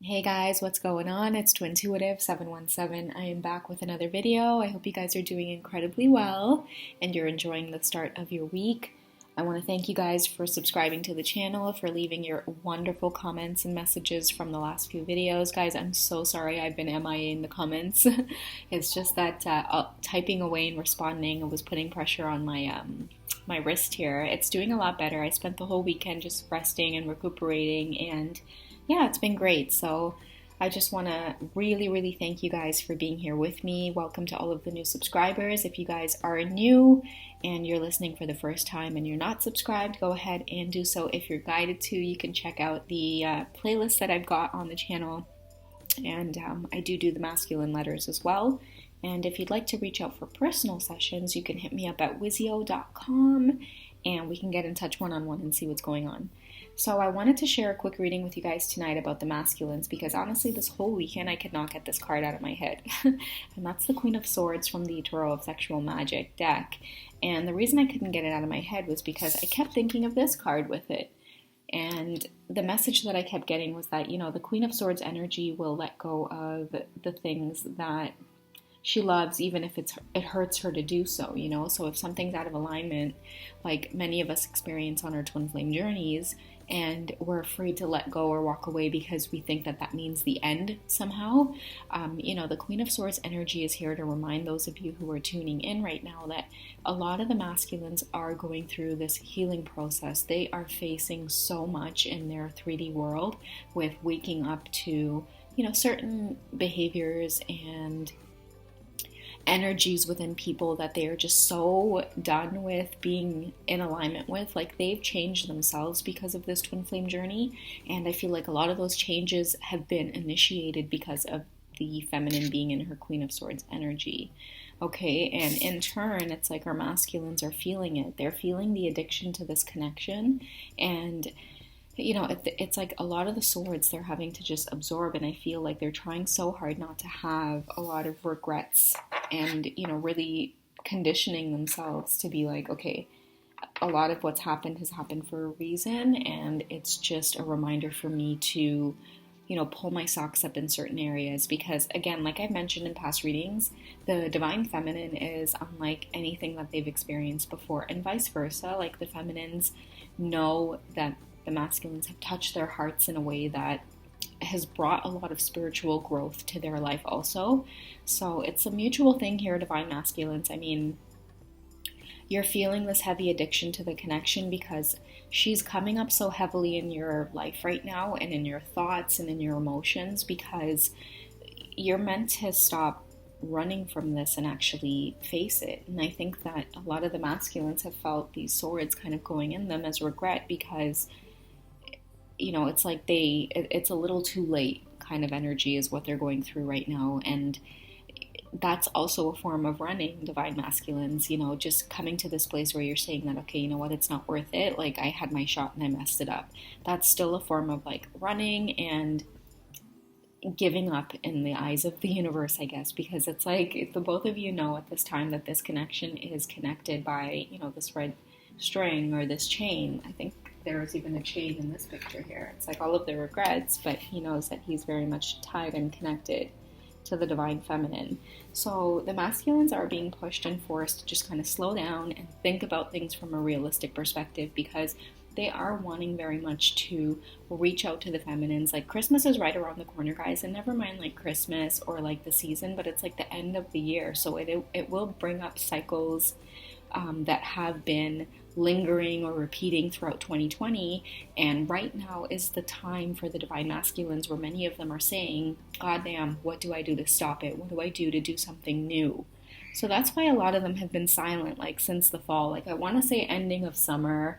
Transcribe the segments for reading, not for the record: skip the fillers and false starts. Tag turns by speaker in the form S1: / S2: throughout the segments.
S1: Hey guys, what's going on? It's Twintuitive717. I am back with another video. I hope you guys are doing incredibly well and you're enjoying the start of your week. I want to thank you guys for subscribing to the channel, for leaving your wonderful comments and messages from the last few videos. Guys, I'm so sorry I've been MIA in the comments. It's just that typing away and responding was putting pressure on my wrist here. It's doing a lot better. I spent the whole weekend just resting and recuperating, and yeah, it's been great. So I just want to really thank you guys for being here with me. Welcome to all of the new subscribers. If you guys are new and you're listening for the first time and you're not subscribed, go ahead and do so. If you're guided to, you can check out the playlist that I've got on the channel. And I do the masculine letters as well. And if you'd like to reach out for personal sessions, you can hit me up at wizio.com and we can get in touch one-on-one and see what's going on. So I wanted to share a quick reading with you guys tonight about the masculines, because honestly this whole weekend I could not get this card out of my head. And that's the Queen of Swords from the Tarot of Sexual Magic deck. And the reason I couldn't get it out of my head was because I kept thinking of this card with it. And the message that I kept getting was that, the Queen of Swords energy will let go of the things that she loves, even if it hurts her to do so, So if something's out of alignment, like many of us experience on our twin flame journeys, and we're afraid to let go or walk away because we think that means the end somehow, the Queen of Swords energy is here to remind those of you who are tuning in right now that a lot of the masculines are going through this healing process. They are facing so much in their 3D world with waking up to, certain behaviors and energies within people that they are just so done with being in alignment with. Like, they've changed themselves because of this twin flame journey, and I feel like a lot of those changes have been initiated because of the feminine being in her Queen of Swords energy. Okay, and in turn, it's like our masculines are feeling it. They're feeling the addiction to this connection, and it's like a lot of the swords they're having to just absorb, and I feel like they're trying so hard not to have a lot of regrets and, really conditioning themselves to be like, okay, a lot of what's happened has happened for a reason, and it's just a reminder for me to, pull my socks up in certain areas, because again, like I've mentioned in past readings, the divine feminine is unlike anything that they've experienced before, and vice versa. Like, the feminines know that the masculines have touched their hearts in a way that has brought a lot of spiritual growth to their life also. So it's a mutual thing here, divine masculines. I mean, you're feeling this heavy addiction to the connection because she's coming up so heavily in your life right now, and in your thoughts and in your emotions, because you're meant to stop running from this and actually face it. And I think that a lot of the masculines have felt these swords kind of going in them as regret, because it's like it's a little too late kind of energy is what they're going through right now. And that's also a form of running, divine masculines, just coming to this place where you're saying that, okay, you know what, it's not worth it. Like, I had my shot and I messed it up. That's still a form of like running and giving up in the eyes of the universe, I guess, because it's like the both of you know at this time that this connection is connected by, this red string or this chain. I think there's even a chain in this picture here. It's like all of the regrets, but he knows that he's very much tied and connected to the divine feminine. So the masculines are being pushed and forced to just kind of slow down and think about things from a realistic perspective, because they are wanting very much to reach out to the feminines. Like, Christmas is right around the corner, guys, and never mind like Christmas or like the season, but it's like the end of the year. So it will bring up cycles that have been lingering or repeating throughout 2020, and right now is the time for the divine masculines where many of them are saying, God damn, what do I do to stop it? What do I do to do something new? So that's why a lot of them have been silent, like, since the fall. Like, I want to say ending of summer,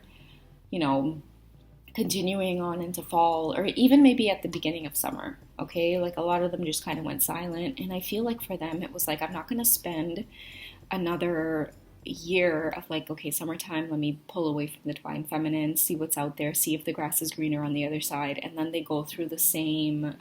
S1: continuing on into fall, or even maybe at the beginning of summer, okay? Like, a lot of them just kind of went silent, and I feel like for them it was like, I'm not going to spend another year of like, okay, summertime, let me pull away from the divine feminine, see what's out there, see if the grass is greener on the other side. And then they go through the same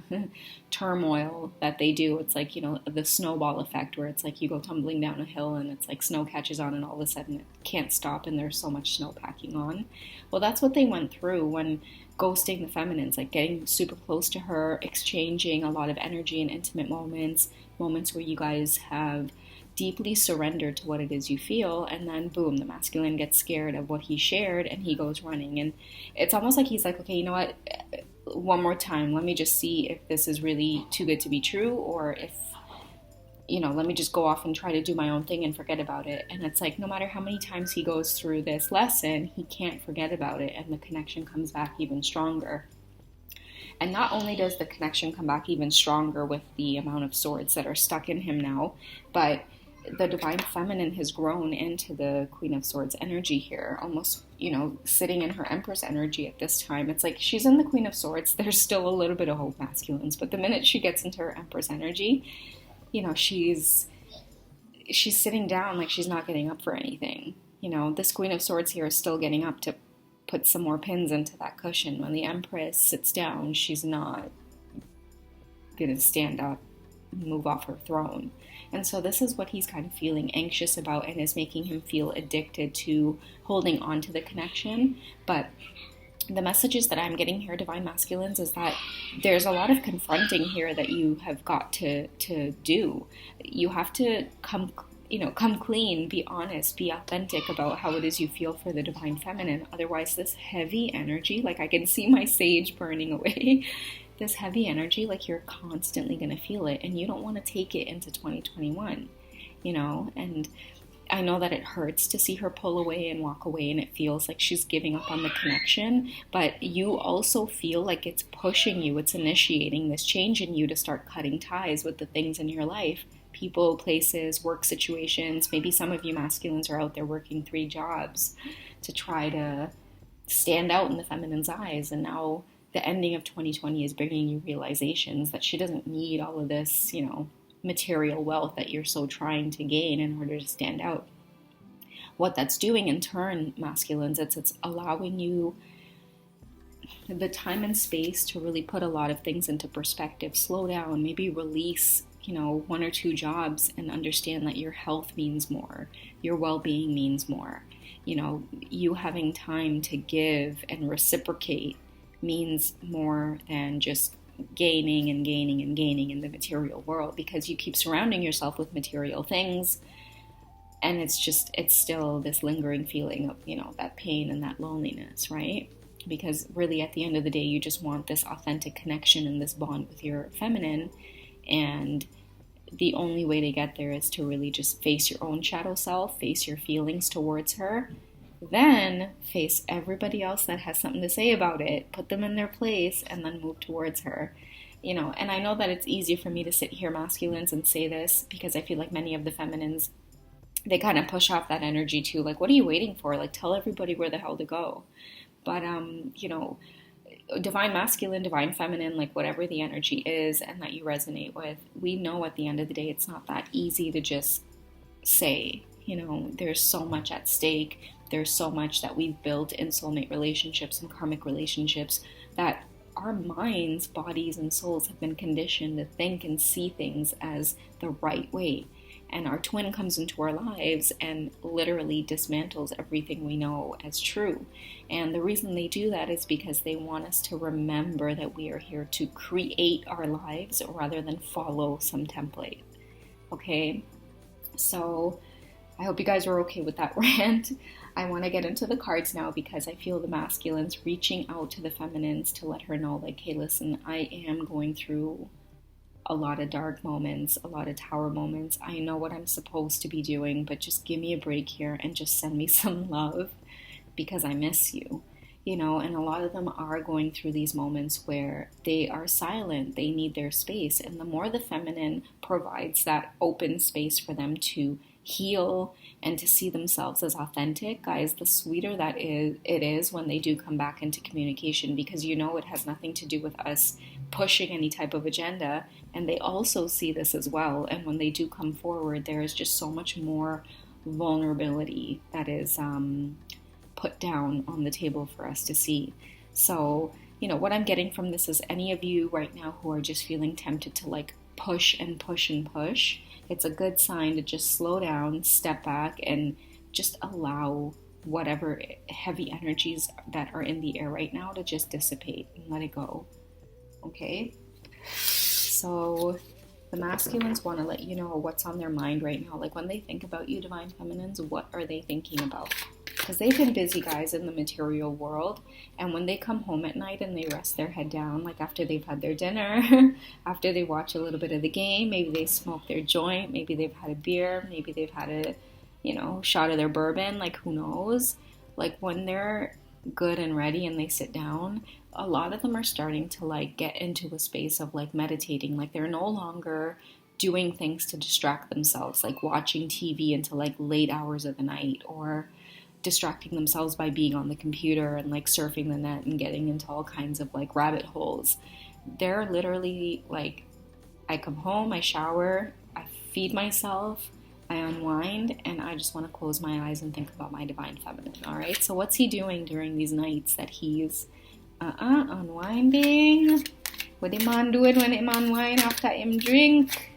S1: turmoil that they do. It's like, the snowball effect, where it's like you go tumbling down a hill and it's like snow catches on and all of a sudden it can't stop and there's so much snow packing on. Well, that's what they went through when ghosting the feminines, like getting super close to her, exchanging a lot of energy and intimate moments where you guys have deeply surrendered to what it is you feel, and then boom, the masculine gets scared of what he shared and he goes running. And it's almost like he's like, okay, you know what, one more time, let me just see if this is really too good to be true, or if, let me just go off and try to do my own thing and forget about it. And it's like, no matter how many times he goes through this lesson, he can't forget about it, and the connection comes back even stronger. And not only does the connection come back even stronger with the amount of swords that are stuck in him now, but the divine feminine has grown into the Queen of Swords energy here, almost, sitting in her Empress energy at this time. It's like she's in the Queen of Swords. There's still a little bit of hope, masculines, but the minute she gets into her Empress energy, she's sitting down like she's not getting up for anything. This Queen of Swords here is still getting up to put some more pins into that cushion. When the Empress sits down, she's not going to stand up, move off her throne. And so this is what he's kind of feeling anxious about, and is making him feel addicted to holding on to the connection. But the messages that I'm getting here, divine masculines, is that there's a lot of confronting here that you have got to do. You have to come clean, be honest, be authentic about how it is you feel for the divine feminine. Otherwise, this heavy energy, like I can see my sage burning away, this heavy energy, like you're constantly going to feel it, and you don't want to take it into 2021, and I know that it hurts to see her pull away and walk away, and it feels like she's giving up on the connection, but you also feel like it's pushing you, it's initiating this change in you to start cutting ties with the things in your life, people, places, work situations. Maybe some of you masculines are out there working 3 jobs to try to stand out in the feminine's eyes, and now the ending of 2020 is bringing you realizations that she doesn't need all of this, material wealth that you're so trying to gain in order to stand out. What that's doing in turn, masculines, it's allowing you the time and space to really put a lot of things into perspective, slow down, maybe release, 1 or 2 jobs, and understand that your health means more, your well-being means more. You having time to give and reciprocate means more than just gaining and gaining and gaining in the material world, because you keep surrounding yourself with material things, and it's still this lingering feeling of, that pain and that loneliness, right? Because really at the end of the day, you just want this authentic connection and this bond with your feminine, and the only way to get there is to really just face your own shadow self, face your feelings towards her, then face everybody else that has something to say about it, put them in their place, and then move towards her. And I know that it's easy for me to sit here, masculines, and say this, because I feel like many of the feminines, they kind of push off that energy too. Like, what are you waiting for? Like, tell everybody where the hell to go. But, divine masculine, divine feminine, like whatever the energy is and that you resonate with, we know at the end of the day, it's not that easy to just say. There's so much at stake. There's so much that we've built in soulmate relationships and karmic relationships that our minds, bodies, and souls have been conditioned to think and see things as the right way. And our twin comes into our lives and literally dismantles everything we know as true. And the reason they do that is because they want us to remember that we are here to create our lives rather than follow some template. Okay? So I hope you guys are okay with that rant. I want to get into the cards now, because I feel the masculines reaching out to the feminines to let her know, like, hey, listen, I am going through a lot of dark moments, a lot of tower moments. I know what I'm supposed to be doing, but just give me a break here and just send me some love, because I miss you. And a lot of them are going through these moments where they are silent, they need their space. And the more the feminine provides that open space for them to heal and to see themselves as authentic, guys, the sweeter that it is when they do come back into communication, because it has nothing to do with us pushing any type of agenda, and they also see this as well. And when they do come forward, there is just so much more vulnerability that is put down on the table for us to see. So, you know, what I'm getting from this is any of you right now who are just feeling tempted to like push and push and push, it's a good sign to just slow down, step back, and just allow whatever heavy energies that are in the air right now to just dissipate and let it go. Okay? So the masculines want to let you know what's on their mind right now. Like when they think about you, divine feminines, what are they thinking about? Because they've been busy, guys, in the material world. And when they come home at night and they rest their head down, like after they've had their dinner, after they watch a little bit of the game, maybe they smoke their joint, maybe they've had a beer, maybe they've had a, you know, shot of their bourbon, like who knows? Like when they're good and ready and they sit down, a lot of them are starting to like get into a space of like meditating. Like they're no longer doing things to distract themselves, like watching TV until like late hours of the night, or distracting themselves by being on the computer and like surfing the net and getting into all kinds of like rabbit holes. They're literally like, I come home, I shower, I feed myself, I unwind, and I just want to close my eyes and think about my divine feminine. All right, so what's he doing during these nights that he's unwinding? What the man doing when him unwind after him drink?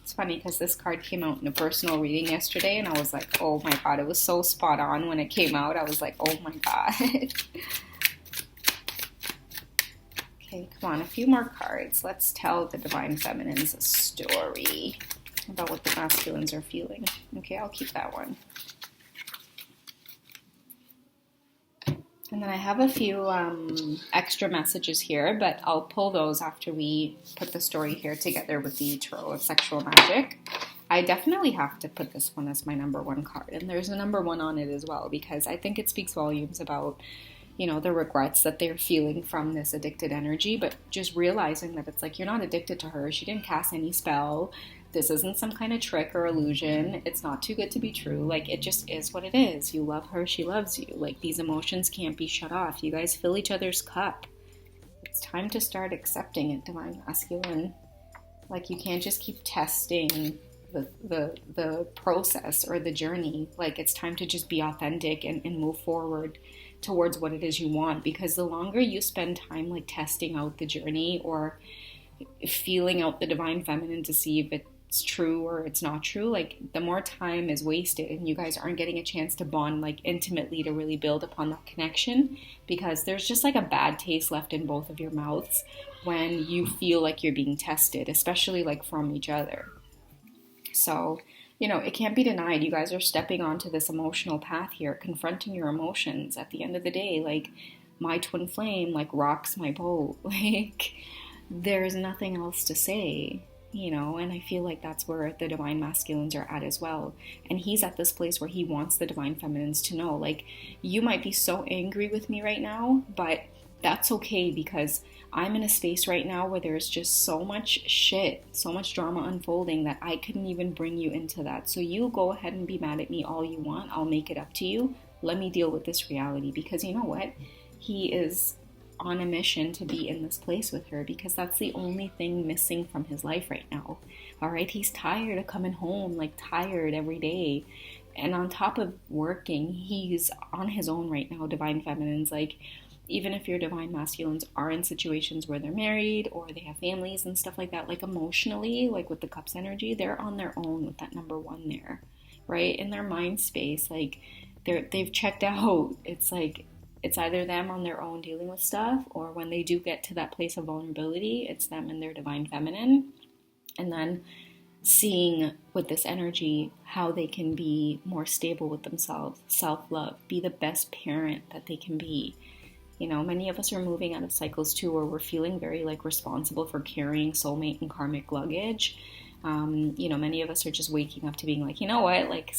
S1: It's funny because this card came out in a personal reading yesterday, and I was like, oh my god, it was so spot on when it came out. I was like, oh my god. Okay, come on, a few more cards. Let's tell the divine feminines a story about what the masculines are feeling. Okay, I'll keep that one. And then I have a few extra messages here, but I'll pull those after we put the story here together with the Tarot of Sexual Magic. I definitely have to put this one as my number one card, and there's a number one on it as well, because I think it speaks volumes about, you know, the regrets that they're feeling from this addicted energy, but just realizing that it's like, you're not addicted to her. She didn't cast any spell. This isn't some kind of trick or illusion. It's not too good to be true. Like, it just is what it is. You love her, she loves you. Like, these emotions can't be shut off. You guys fill each other's cup. It's time to start accepting it, divine masculine. Like, you can't just keep testing the process or the journey. Like, it's time to just be authentic and move forward towards what it is you want, because the longer you spend time like testing out the journey or feeling out the divine feminine to see if it's true or it's not true, like the more time is wasted and you guys aren't getting a chance to bond like intimately to really build upon that connection, because there's just like a bad taste left in both of your mouths when you feel like you're being tested, especially like from each other. So, you know, it can't be denied. You guys are stepping onto this emotional path here, confronting your emotions. At the end of the day, like, my twin flame, like, rocks my boat. Like, there's nothing else to say, you know, and I feel like that's where the divine masculines are at as well. And he's at this place where he wants the divine feminines to know, like, you might be so angry with me right now, but that's okay, because I'm in a space right now where there's just so much shit, so much drama unfolding that I couldn't even bring you into that. So you go ahead and be mad at me all you want. I'll make it up to you. Let me deal with this reality, because you know what? He is on a mission to be in this place with her, because that's the only thing missing from his life right now. All right? He's tired of coming home, like tired every day. And on top of working, he's on his own right now, divine feminines. Like, even if your divine masculines are in situations where they're married or they have families and stuff like that, like emotionally, like with the cups energy, they're on their own with that number one there, right? In their mind space, like they've checked out. It's like, it's either them on their own dealing with stuff, or when they do get to that place of vulnerability, it's them and their divine feminine. And then seeing with this energy how they can be more stable with themselves, self-love, be the best parent that they can be. You know, many of us are moving out of cycles too, where we're feeling very like responsible for carrying soulmate and karmic luggage. You know, many of us are just waking up to being like, you know what, like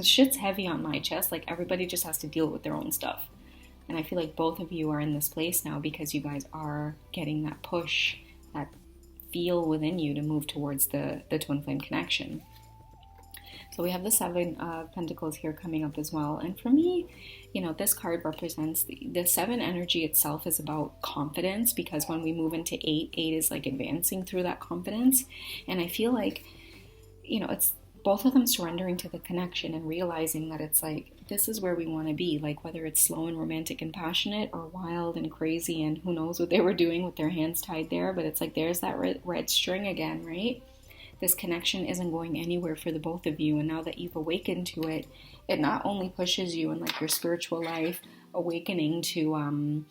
S1: shit's heavy on my chest. Like, everybody just has to deal with their own stuff. And I feel like both of you are in this place now because you guys are getting that push, that feel within you to move towards the twin flame connection. So we have the Seven of Pentacles here coming up as well. And for me, you know, this card represents the Seven energy itself is about confidence, because when we move into eight is like advancing through that confidence. And I feel like, you know, it's both of them surrendering to the connection and realizing that it's like, this is where we want to be. Like, whether it's slow and romantic and passionate, or wild and crazy, and who knows what they were doing with their hands tied there. But it's like, there's that red string again, right? This connection isn't going anywhere for the both of you. And now that you've awakened to it, it not only pushes you in like your spiritual life, awakening to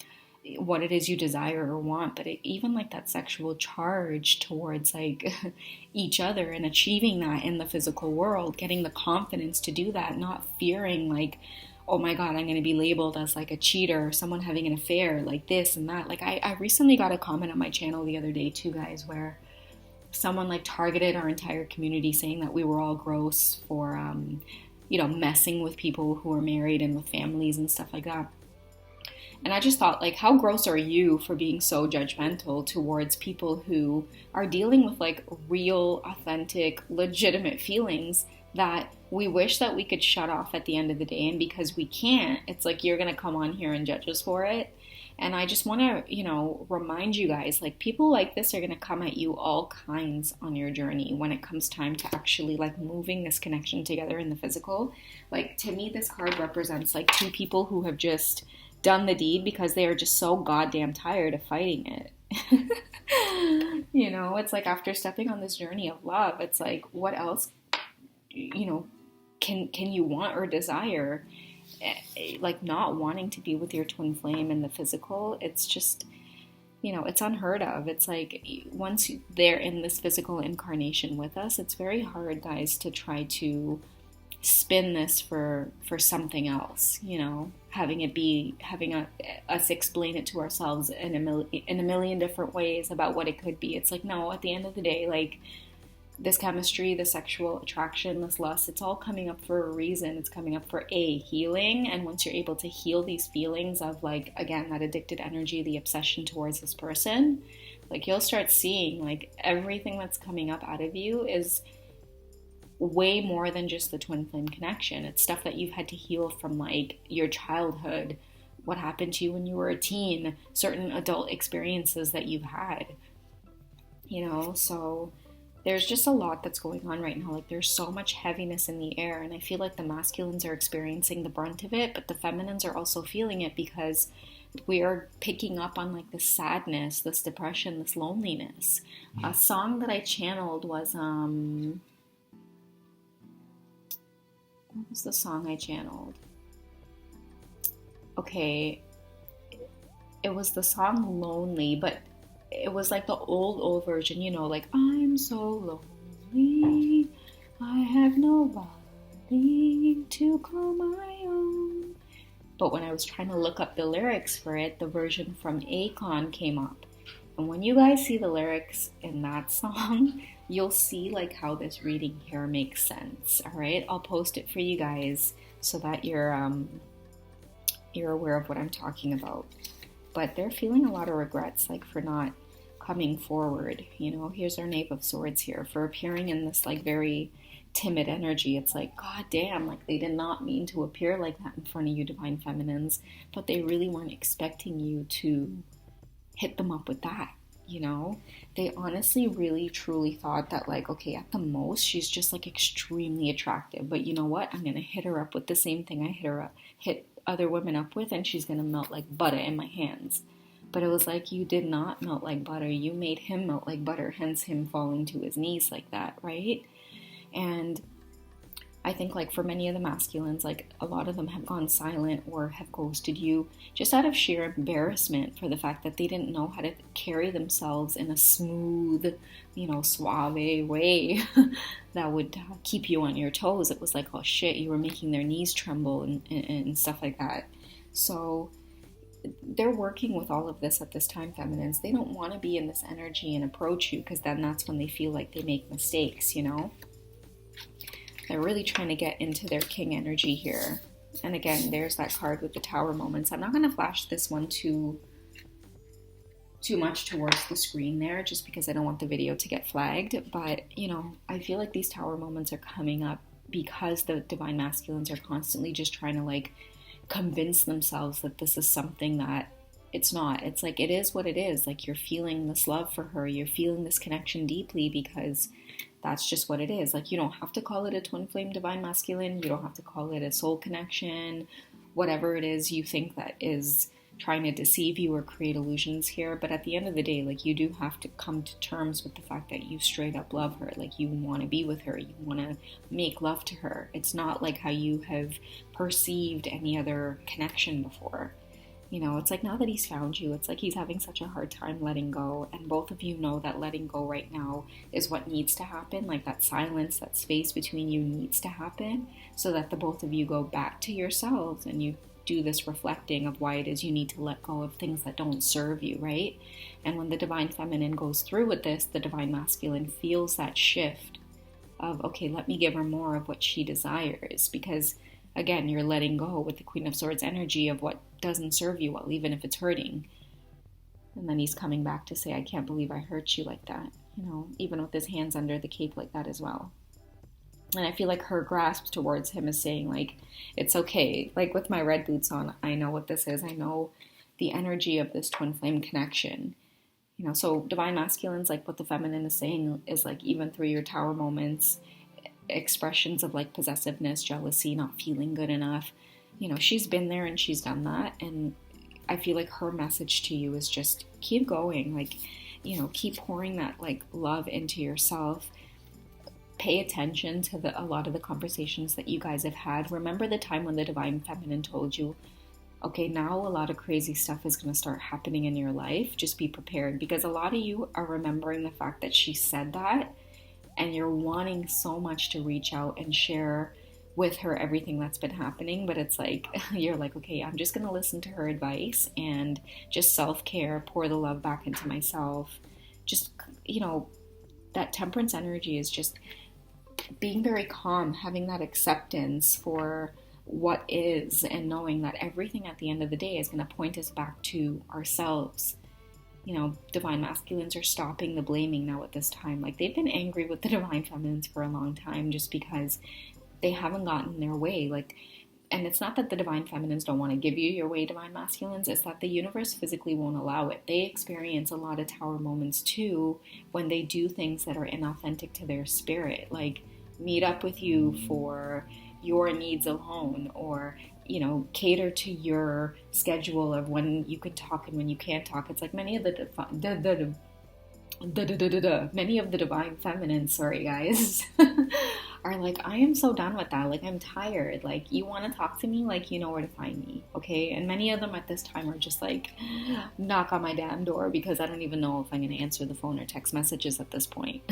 S1: what it is you desire or want, but even like that sexual charge towards like each other and achieving that in the physical world, getting the confidence to do that, not fearing like, oh my God, I'm going to be labeled as like a cheater or someone having an affair, like this and that. Like I recently got a comment on my channel the other day too, guys, where someone like targeted our entire community saying that we were all gross for, you know, messing with people who are married and with families and stuff like that. And I just thought, like, how gross are you for being so judgmental towards people who are dealing with like real, authentic, legitimate feelings that we wish that we could shut off at the end of the day. And because we can't, it's like, you're going to come on here and judge us for it. And I just want to, you know, remind you guys, like, people like this are going to come at you all kinds on your journey when it comes time to actually like moving this connection together in the physical. Like, to me, this card represents like two people who have just done the deed because they are just so goddamn tired of fighting it. You know, it's like, after stepping on this journey of love, it's like, what else, you know, can you want or desire? Like, not wanting to be with your twin flame in the physical, it's just, you know, it's unheard of. It's like, once they're in this physical incarnation with us, it's very hard, guys, to try to spin this for something else, you know, having us explain it to ourselves in a million different ways about what it could be. It's like, no, at the end of the day, like, this chemistry, the sexual attraction, this lust, it's all coming up for a reason. It's coming up for a healing. And once you're able to heal these feelings of like, again, that addicted energy, the obsession towards this person, like, you'll start seeing like everything that's coming up out of you is way more than just the twin flame connection. It's stuff that you've had to heal from like your childhood, what happened to you when you were a teen, certain adult experiences that you've had, you know. So there's just a lot that's going on right now. Like, there's so much heaviness in the air, and I feel like the masculines are experiencing the brunt of it, but the feminines are also feeling it, because we are picking up on like this sadness, this depression, this loneliness. A song that I channeled was what was the song I channeled? Okay, it was the song Lonely, but it was like the old version, you know, like, I'm so lonely, I have nobody to call my own. But when I was trying to look up the lyrics for it, the version from Akon came up. And when you guys see the lyrics in that song, you'll see like how this reading here makes sense. All right, I'll post it for you guys so that you're aware of what I'm talking about. But they're feeling a lot of regrets, like, for not coming forward. You know, here's our Knave of Swords here, for appearing in this like very timid energy. It's like, god damn, like, they did not mean to appear like that in front of you, divine feminines, but they really weren't expecting you to hit them up with that, you know. They honestly really truly thought that, like, okay, at the most she's just like extremely attractive, but you know what, I'm gonna hit her up with the same thing I hit other women up with, and she's gonna melt like butter in my hands. But it was like, you did not melt like butter, you made him melt like butter, hence him falling to his knees like that, right? And I think, like, for many of the masculines, like, a lot of them have gone silent or have ghosted you just out of sheer embarrassment for the fact that they didn't know how to carry themselves in a smooth, you know, suave way that would keep you on your toes. It was like, oh shit, you were making their knees tremble and stuff like that. So they're working with all of this at this time, feminines. They don't want to be in this energy and approach you, because then that's when they feel like they make mistakes, you know? They're really trying to get into their king energy here. And again, there's that card with the tower moments. I'm not going to flash this one too much towards the screen there, just because I don't want the video to get flagged. But, you know, I feel like these tower moments are coming up because the divine masculines are constantly just trying to like convince themselves that this is something that it's not. It's like, it is what it is. Like, you're feeling this love for her, you're feeling this connection deeply because that's just what it is. Like, you don't have to call it a twin flame divine masculine, you don't have to call it a soul connection, whatever it is you think that is trying to deceive you or create illusions here. But at the end of the day, like, you do have to come to terms with the fact that you straight up love her. Like, you want to be with her, you want to make love to her. It's not like how you have perceived any other connection before. You know, it's like, now that he's found you, it's like he's having such a hard time letting go, and both of you know that letting go right now is what needs to happen. Like, that silence, that space between you needs to happen so that the both of you go back to yourselves and you do this reflecting of why it is you need to let go of things that don't serve you, right? And when the divine feminine goes through with this, the divine masculine feels that shift of, okay, let me give her more of what she desires, because again, you're letting go with the Queen of Swords energy of what doesn't serve you well, even if it's hurting. And then he's coming back to say, I can't believe I hurt you like that, you know, even with his hands under the cape like that as well. And I feel like her grasp towards him is saying, like, it's okay. Like, with my red boots on, I know what this is. I know the energy of this twin flame connection. You know, so divine masculines, like what the feminine is saying, is like, even through your tower moments, expressions of like possessiveness, jealousy, not feeling good enough, you know, she's been there and she's done that. And I feel like her message to you is just keep going. Like, you know, keep pouring that like love into yourself. Pay attention to a lot of the conversations that you guys have had. Remember the time when the divine feminine told you, okay, now a lot of crazy stuff is going to start happening in your life. Just be prepared, because a lot of you are remembering the fact that she said that, and you're wanting so much to reach out and share with her everything that's been happening. But it's like, you're like, okay, I'm just going to listen to her advice and just self-care, pour the love back into myself. Just, you know, that temperance energy is just being very calm, having that acceptance for what is, and knowing that everything at the end of the day is going to point us back to ourselves. You know, divine masculines are stopping the blaming now at this time. Like, they've been angry with the divine feminines for a long time just because they haven't gotten their way. Like, and it's not that the divine feminines don't want to give you your way, divine masculines. It's that the universe physically won't allow it. They experience a lot of tower moments too when they do things that are inauthentic to their spirit. Like, meet up with you for your needs alone, or, you know, cater to your schedule of when you can talk and when you can't talk. It's like many of the divine feminines, sorry guys, are like, I am so done with that. Like, I'm tired. Like, you want to talk to me? Like, you know where to find me, okay? And many of them at this time are just like, knock on my damn door, because I don't even know if I'm going to answer the phone or text messages at this point.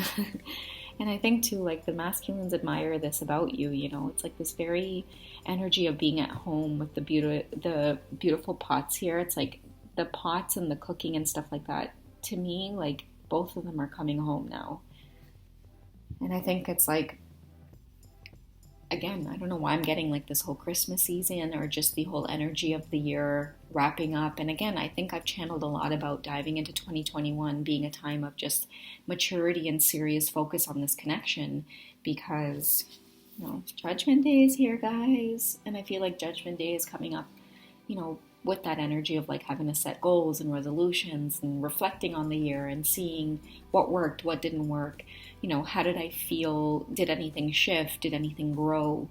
S1: And I think too, like, the masculines admire this about you, you know, it's like this very energy of being at home with the beautiful pots here. It's like the pots and the cooking and stuff like that. To me, like, both of them are coming home now. And I think it's like, again, I don't know why I'm getting like this whole Christmas season, or just the whole energy of the year wrapping up. And again, I think I've channeled a lot about diving into 2021 being a time of just maturity and serious focus on this connection, because, you know, Judgment Day is here, guys. And I feel like Judgment Day is coming up, you know, with that energy of like having to set goals and resolutions and reflecting on the year and seeing what worked, what didn't work. You know, how did I feel? Did anything shift? Did anything grow?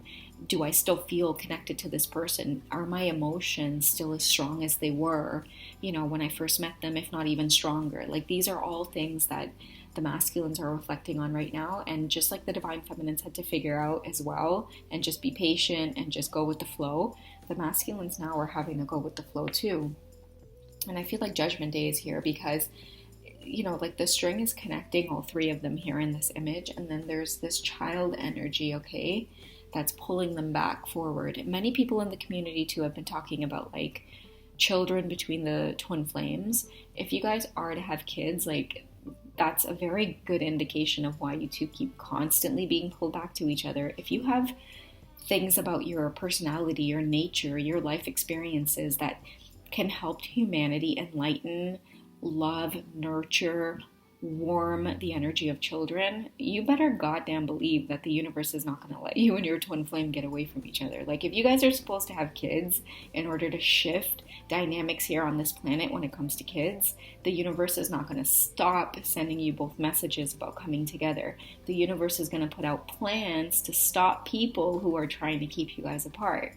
S1: Do I still feel connected to this person? Are my emotions still as strong as they were, you know, when I first met them, if not even stronger? Like, these are all things that the masculines are reflecting on right now. And just like the divine feminines had to figure out as well, and just be patient and just go with the flow, the masculines now are having to go with the flow too. And I feel like Judgment Day is here because, you know, like the string is connecting all three of them here in this image. And then there's this child energy, okay, that's pulling them back forward. Many people in the community too have been talking about like children between the twin flames. If you guys are to have kids, like, that's a very good indication of why you two keep constantly being pulled back to each other. If you have things about your personality, your nature, your life experiences that can help humanity enlighten, love, nurture, warm the energy of children, you better goddamn believe that the universe is not going to let you and your twin flame get away from each other. Like, if you guys are supposed to have kids in order to shift dynamics here on this planet when it comes to kids, the universe is not going to stop sending you both messages about coming together. The universe is going to put out plans to stop people who are trying to keep you guys apart.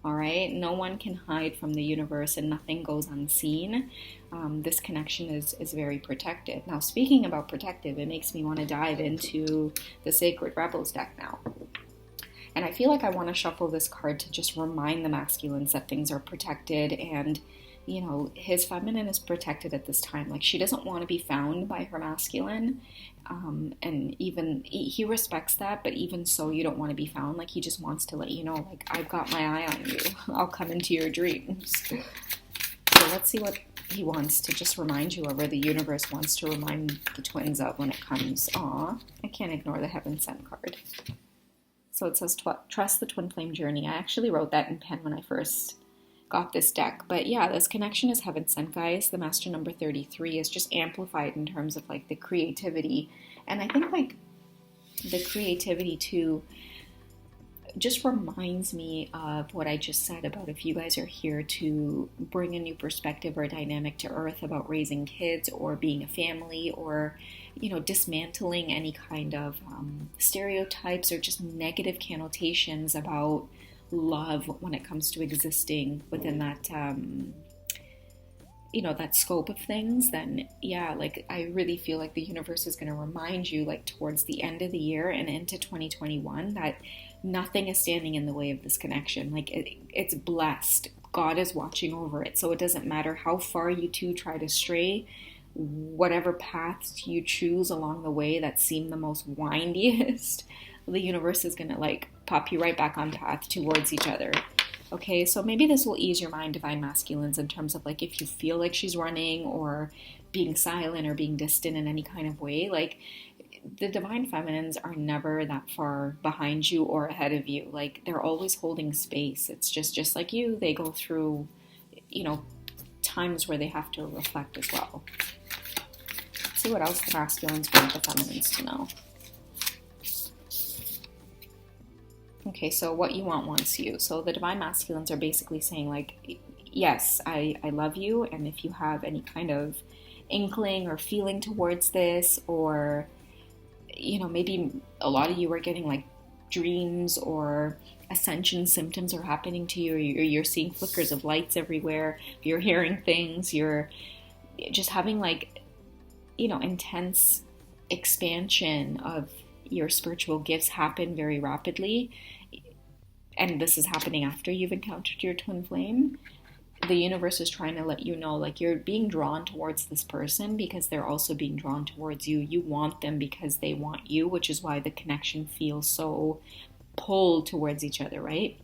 S1: All right, no one can hide from the universe and nothing goes unseen. This connection is very protected. Now, speaking about protective, it makes me want to dive into the Sacred Rebels deck now. And I feel like I want to shuffle this card to just remind the masculines that things are protected, and you know, his feminine is protected at this time. Like, she doesn't want to be found by her masculine. And even he respects that, but even so, you don't want to be found. Like, he just wants to let you know, like, I've got my eye on you. I'll come into your dreams. So let's see what he wants to just remind you of, or the universe wants to remind the twins of when it comes. Aw, I can't ignore the Heaven Sent card. So it says, trust the twin flame journey. I actually wrote that in pen when I first got this deck. But yeah, this connection is Heaven Sent, guys. The master number 33 is just amplified in terms of like the creativity. And I think like the creativity too just reminds me of what I just said about if you guys are here to bring a new perspective or dynamic to Earth about raising kids or being a family, or, you know, dismantling any kind of stereotypes or just negative connotations about love when it comes to existing within that you know, that scope of things, then yeah, like I really feel like the universe is going to remind you, like towards the end of the year and into 2021, that nothing is standing in the way of this connection. Like it's blessed. God is watching over it. So it doesn't matter how far you two try to stray, whatever paths you choose along the way that seem the most windiest, the universe is going to like pop you right back on path towards each other. Okay, so maybe this will ease your mind, divine masculines, in terms of like if you feel like she's running or being silent or being distant in any kind of way, like the divine feminines are never that far behind you or ahead of you. Like they're always holding space. It's just like you, they go through, you know, times where they have to reflect as well. Let's see what else the masculines want the feminines to know. Okay, so what you want wants you. So the divine masculines are basically saying like, yes, I love you. And if you have any kind of inkling or feeling towards this, or, you know, maybe a lot of you are getting like dreams or ascension symptoms are happening to you, or you're seeing flickers of lights everywhere, you're hearing things, you're just having like, you know, intense expansion of your spiritual gifts happen very rapidly, and this is happening after you've encountered your twin flame. The universe is trying to let you know, like, you're being drawn towards this person because they're also being drawn towards you. You want them because they want you, which is why the connection feels so pulled towards each other, right?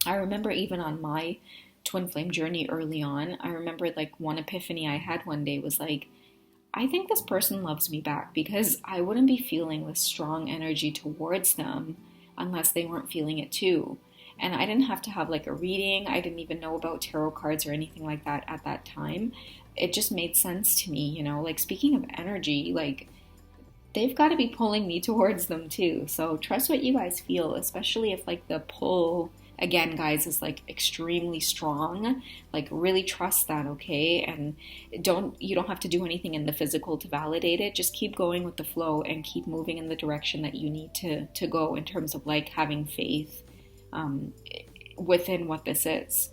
S1: I remember even on my twin flame journey early on, I remember like one epiphany I had one day was like, I think this person loves me back, because I wouldn't be feeling this strong energy towards them unless they weren't feeling it too. And I didn't have to have like a reading. I didn't even know about tarot cards or anything like that at that time. It just made sense to me, you know, like speaking of energy, like they've got to be pulling me towards them too. So trust what you guys feel, especially if like the pull, again, guys, is like extremely strong. Like really trust that, okay? And you don't have to do anything in the physical to validate it. Just keep going with the flow and keep moving in the direction that you need to go in terms of like having faith within what this is.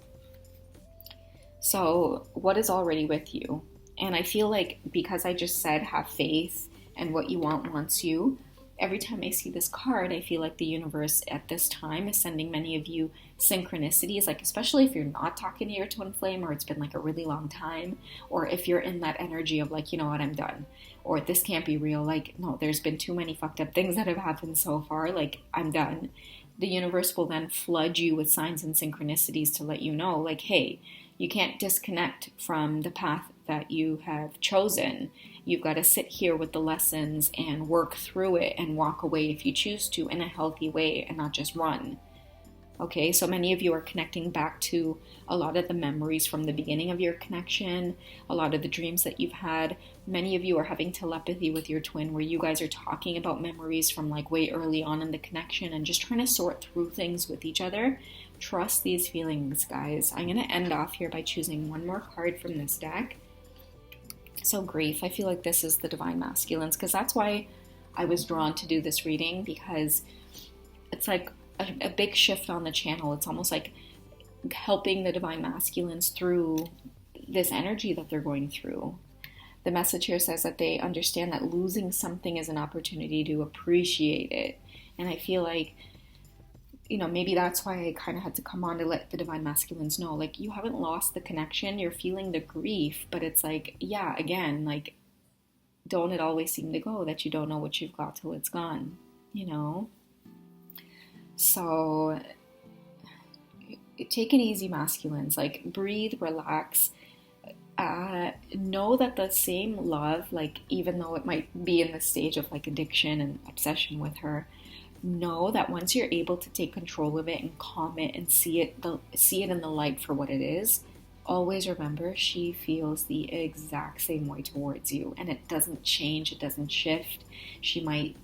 S1: So what is already with you? And I feel like because I just said have faith and what you want wants you, every time I see this card, I feel like the universe at this time is sending many of you synchronicities, like especially if you're not talking to your twin flame, or it's been like a really long time, or if you're in that energy of like, you know what, I'm done, or this can't be real, like, no, there's been too many fucked up things that have happened so far, like, I'm done. The universe will then flood you with signs and synchronicities to let you know, like, hey, you can't disconnect from the path that you have chosen. You've got to sit here with the lessons and work through it and walk away if you choose to in a healthy way and not just run. Okay, so many of you are connecting back to a lot of the memories from the beginning of your connection, a lot of the dreams that you've had. Many of you are having telepathy with your twin where you guys are talking about memories from like way early on in the connection and just trying to sort through things with each other. Trust these feelings, guys. I'm going to end off here by choosing one more card from this deck. So grief, I feel like this is the divine masculines, because that's why I was drawn to do this reading, because it's like a big shift on the channel. It's almost like helping the divine masculines through this energy that they're going through. The message here says that they understand that losing something is an opportunity to appreciate it. And I feel like, you know, maybe that's why I kind of had to come on to let the divine masculines know, like, you haven't lost the connection, you're feeling the grief, but it's like, yeah, again, like, don't it always seem to go that you don't know what you've got till it's gone, you know? So take it easy, masculines. Like, breathe, relax. Know that the same love, like, even though it might be in the stage of like addiction and obsession with her, know that once you're able to take control of it and calm it and see it in the light for what it is, always remember she feels the exact same way towards you, and it doesn't change, it doesn't shift. She might,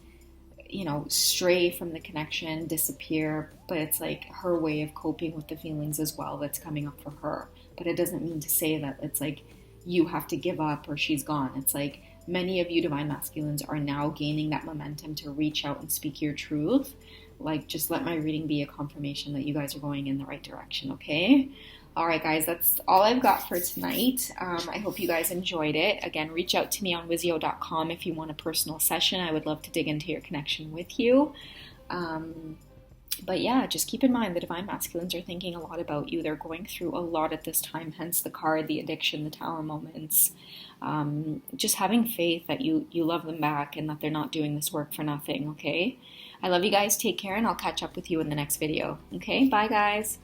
S1: you know, stray from the connection, disappear, but it's like her way of coping with the feelings as well that's coming up for her. But it doesn't mean to say that it's like you have to give up or she's gone. It's like many of you divine masculines are now gaining that momentum to reach out and speak your truth. Like, just let my reading be a confirmation that you guys are going in the right direction, okay? All right, guys, that's all I've got for tonight. I hope you guys enjoyed it. Again, reach out to me on Wizio.com if you want a personal session. I would love to dig into your connection with you. But yeah, just keep in mind the divine masculines are thinking a lot about you. They're going through a lot at this time, hence the card, the addiction, the tower moments. Just having faith that you love them back and that they're not doing this work for nothing, okay? I love you guys. Take care, and I'll catch up with you in the next video. Okay, bye guys.